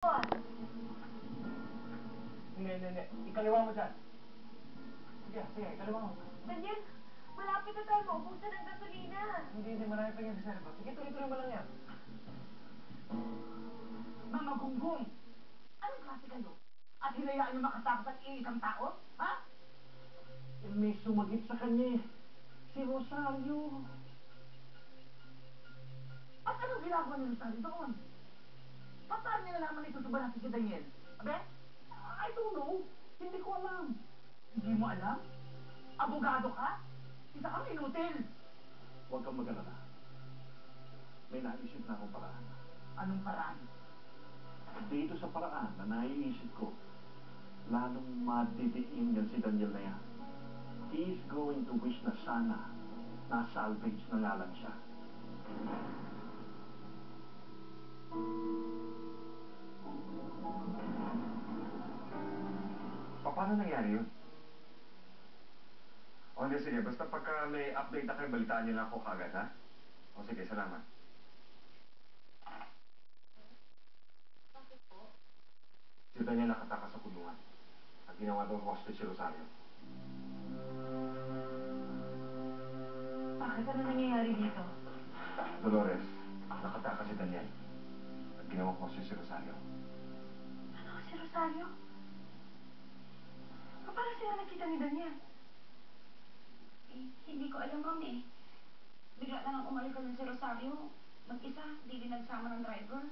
Hindi. Ikaliwa mo dyan. Sige, ikaliwa mo. Daniel, malapit na tayo maubusan ng gasolina. Hindi, marami pa yung reserva. Sige, tuloy-tuloy mo lang yan. Mga gunggong! Anong klase kayo? At hinayaan niyo makatakas ang iisang tao? Ha? May sumagip sa kanya eh. Si Rosario. At anong ginagawa ni Rosario doon? Paano niya nalaman ito sa natin si Daniel? Abe? I don't know. Hindi ko alam. Hindi mo alam? Abogado ka? Isa kang inutil. Huwag kang mag-alala. May naisip na akong paraan. Anong paraan? Dito sa paraan na naiisip ko, lalong madidiin yan si Daniel na yan. He is going to wish na sana na-salvage na nga lang siya. Paano nangyari yun? O hindi, sige. Basta pagka may update na kayo, balitaan niyo lang ako kagad, ha? O sige, salamat. Si Daniel nakatakas sa kulungan. At ginawa daw hostage si Rosario. Bakit? Ano nangyayari dito? Dolores, nakatakas si Daniel. At ginawa hostage si Rosario. Ano si Rosario? Paano sila nakita ni Daniel? Hindi ko alam, ma'am eh. Bigla na lang umalis na si Rosario. Mag-isa, di din nagsama ng driver.